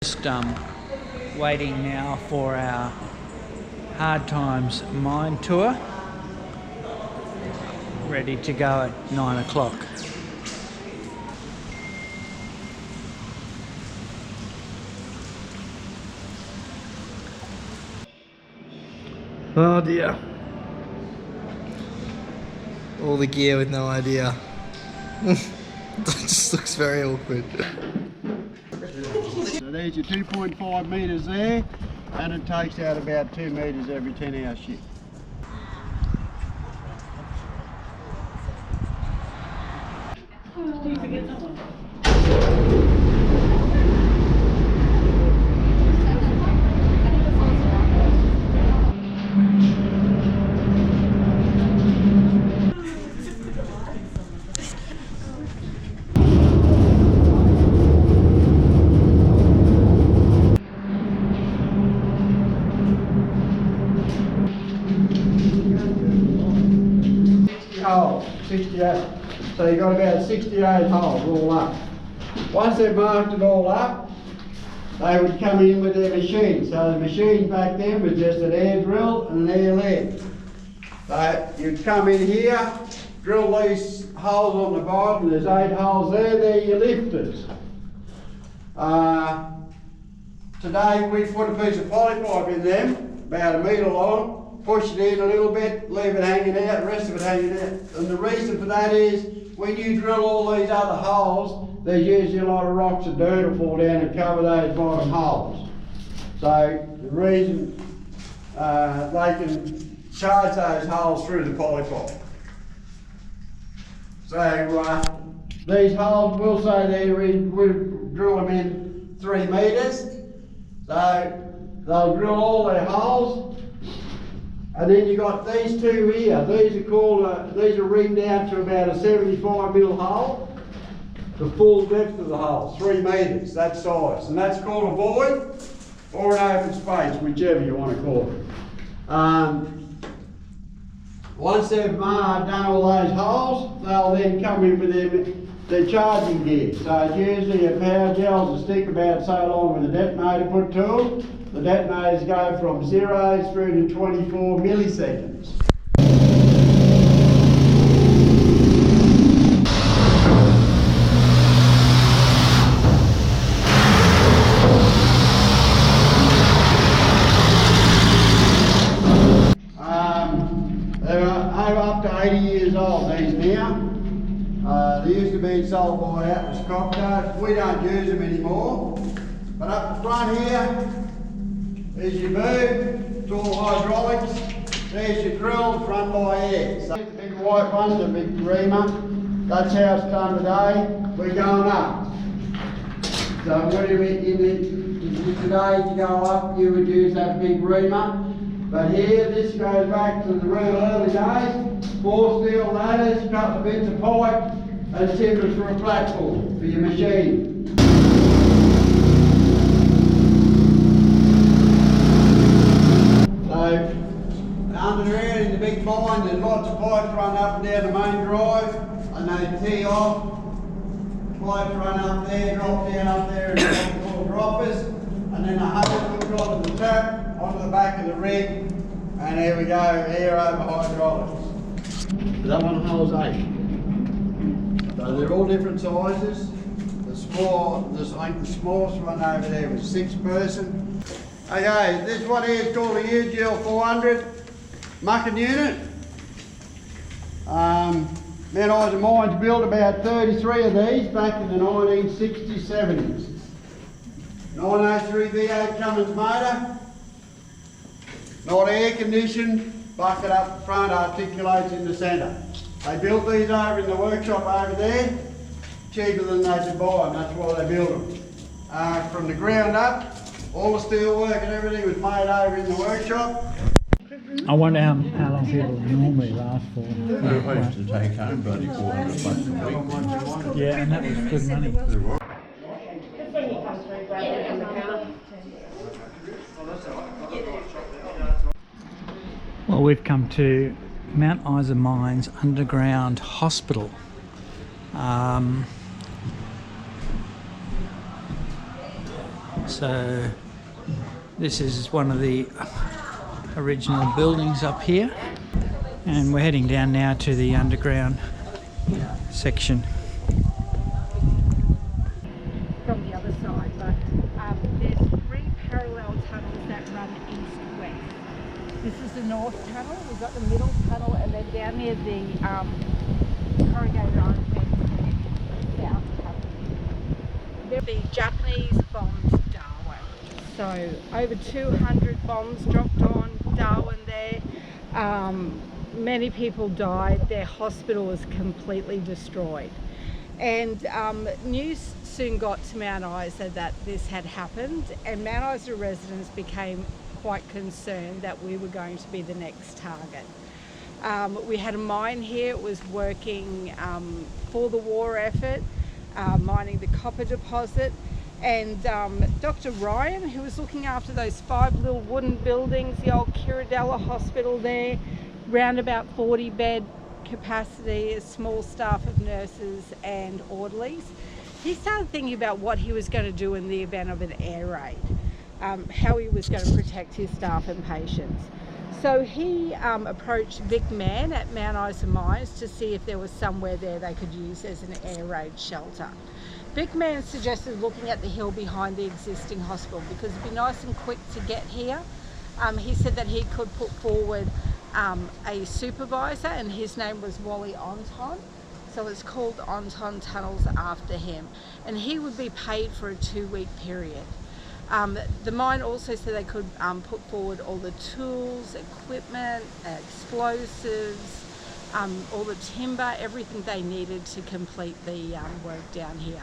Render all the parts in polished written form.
Just waiting now for our Hard Times mine tour. Ready to go at 9 o'clock. Oh dear. All the gear with no idea. That just looks very awkward. So there's your 2.5 metres there, and it takes out about 2 metres every 10-hour shift. Holes, 68. So you've got about 68 holes all up. Once they've marked it all up, they would come in with their machine. So the machine back then was just an air drill and an air lead. So you'd come in here, drill these holes on the bottom, there's 8 holes there, they're your lifters. Today we put a piece of poly pipe in them, about 1 metre long, push it in a little bit, leave it hanging out, the rest of it hanging out. And the reason for that is, when you drill all these other holes, there's usually a lot of rocks and dirt will fall down and cover those bottom holes. So the reason they can charge those holes through the poly pipe. So these holes, we'll say we'll drill them in 3 metres. So they'll drill all their holes. And then you got these two here. These are called, these are ringed out to about a 75mm hole. The full depth of the hole, 3 metres, that size. And that's called a void or an open space, whichever you want to call it. Once they've done all those holes, they'll then come in with their charging gear. So it's usually a power gels that stick about so long with a detonator put to them. The detonators go from 0 through to 24 milliseconds. They're up to 80 years old, these now. They used to be sold by Atlas Copco. We don't use them anymore. But up the front here, there's your boom, it's all hydraulics. There's your drill, run by air. So the big white one, the big reamer, that's how it's done today. We're going up. So when you're today to go up, you would use that big reamer. But here, this goes back to the real early days. 4 steel ladders, a couple of bits of pipe, and timbers for a platform for your machine. So, under there in the big mine, there's lots of pipes run up and down the main drive, and they tee off. Pipes run up there, drop down up there, and what we call droppers, and then a hose hooked onto the tap, onto the back of the rig, and here we go, air over hydraulics. That one holds 8. So they're all different sizes. I think the smallest one over there was 6 person. Okay, this one here is called a UGL 400 mucking unit. Mount Isa Mines built about 33 of these back in the 1960s, 70s. 903 V8 Cummins motor, not air conditioned, bucket up front, articulates in the centre. They built these over in the workshop over there, cheaper than they could buy them, that's why they built them. From the ground up, all the steel work and everything was made over in the workshop. I wonder how long people normally last for. I used to take home bloody 400 bucks a week. Yeah, and that was good money. Well, we've come to Mount Isa Mines Underground Hospital. So this is one of the original buildings up here, and we're heading down now to the underground section. From the other side, but there's 3 parallel tunnels that run east-west. This is the north tunnel, we've got the middle tunnel, and then down near the corrugated iron fence, the south tunnel. The Japanese bombed Darwin. So over 200 bombs dropped on Darwin there. Many people died. Their hospital was completely destroyed. And news soon got to Mount Isa that this had happened, and Mount Isa residents became quite concerned that we were going to be the next target. We had a mine here. It was working for the war effort, mining the copper deposit, and Dr. Ryan, who was looking after those 5 little wooden buildings, the old Kiradella Hospital there, round about 40 bed capacity, a small staff of nurses and orderlies. He started thinking about what he was going to do in the event of an air raid, how he was going to protect his staff and patients. So he approached Vic Mann at Mount Isa Mines to see if there was somewhere there they could use as an air raid shelter. Vic Mann suggested looking at the hill behind the existing hospital because it'd be nice and quick to get here. He said that he could put forward a supervisor, and his name was Wally Onton, so it's called Onton Tunnels after him, and he would be paid for a 2-week period. The mine also said they could put forward all the tools, equipment, explosives, all the timber, everything they needed to complete the work down here.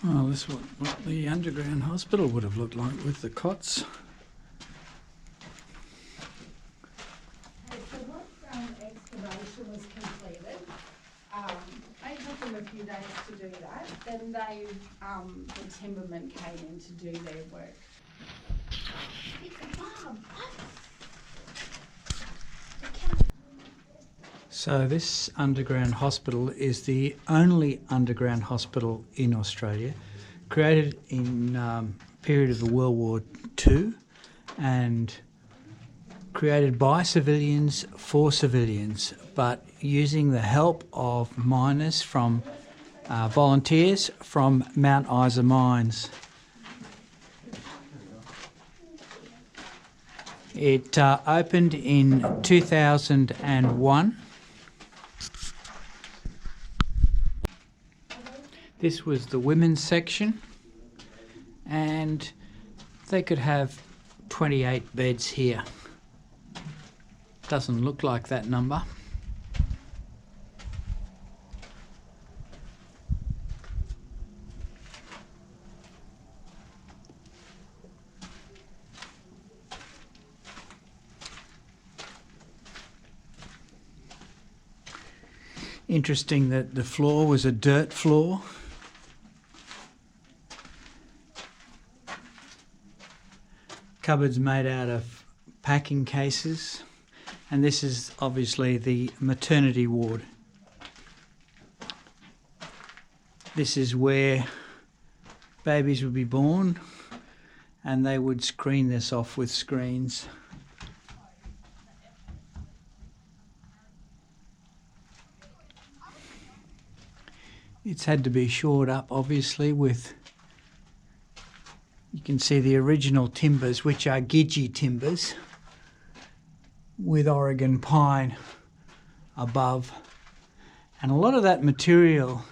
Well, this is what the underground hospital would have looked like with the cots. Okay, so once excavation was completed, it took them a few days to do that. Then the timbermen came in to do their work. So this underground hospital is the only underground hospital in Australia, created in period of the World War II and created by civilians for civilians, but using the help of miners from volunteers from Mount Isa Mines. It opened in 2001. This was the women's section, and they could have 28 beds here. Doesn't look like that number. Interesting that the floor was a dirt floor. Cupboards made out of packing cases, and this is obviously the maternity ward. This is where babies would be born, and they would screen this off with screens. It's had to be shored up, obviously, with, you can see the original timbers, which are Gidgee timbers, with Oregon pine above. And a lot of that material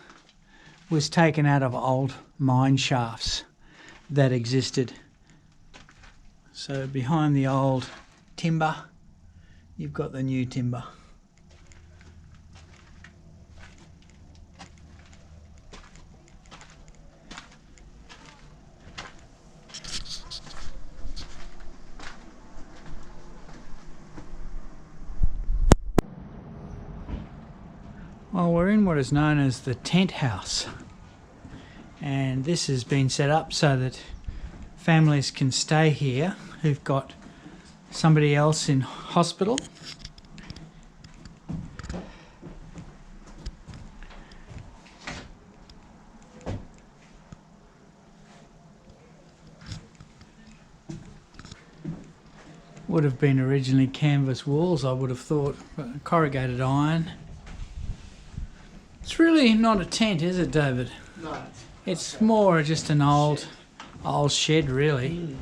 was taken out of old mine shafts that existed. So behind the old timber, you've got the new timber. Well, we're in what is known as the tent house, and this has been set up so that families can stay here who've got somebody else in hospital. Would have been originally canvas walls, I would have thought, but corrugated iron. It's really not a tent, is it, David? No. It's more just an old shed, really.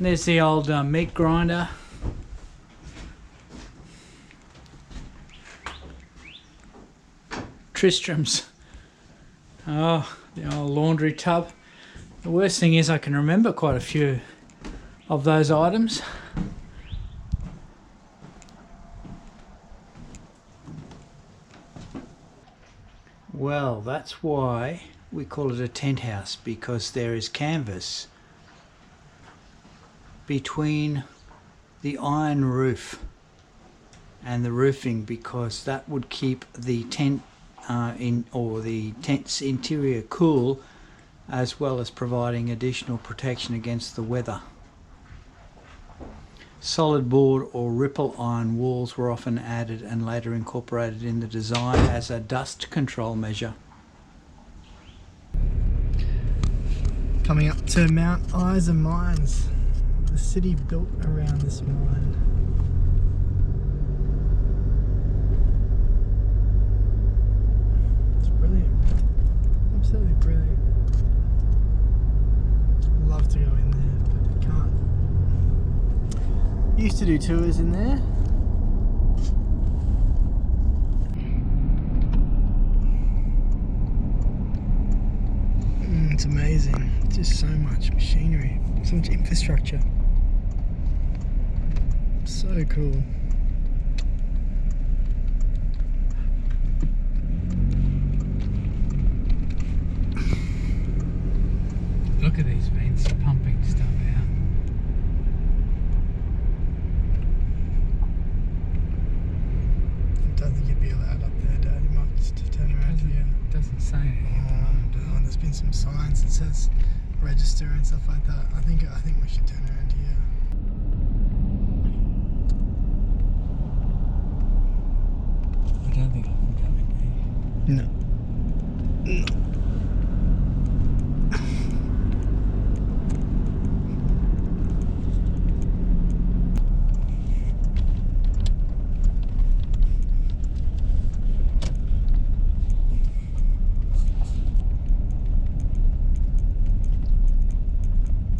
There's the old meat grinder. Tristram's. Oh, the old laundry tub. The worst thing is I can remember quite a few of those items. Well, that's why we call it a tent house, because there is canvas between the iron roof and the roofing, because that would keep the tent the tent's interior cool, as well as providing additional protection against the weather. Solid board or ripple iron walls were often added and later incorporated in the design as a dust control measure. Coming up to Mount Isa Mines, the city built around this mine. It's brilliant, absolutely brilliant. Love to go in there, but can't. Used to do tours in there. It's amazing. Just so much machinery, so much infrastructure. So cool. Look at these vents pumping stuff out. I don't think you'd be allowed up there, Dad. You might just turn around here. Doesn't say anything. There's been some signs that says register and stuff like that. I think we should turn around here. I don't think I can go in there. No. No.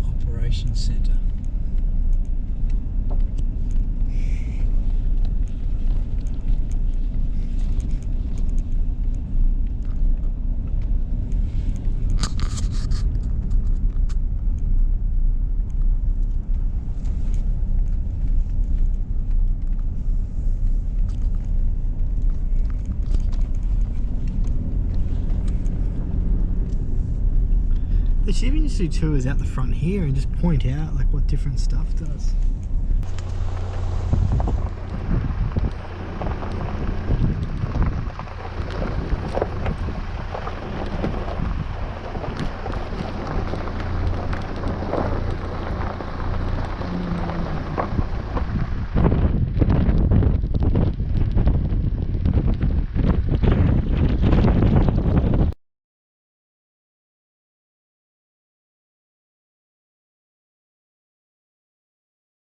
Operations Centre. They should even just do tours out the front here and just point out like what different stuff does.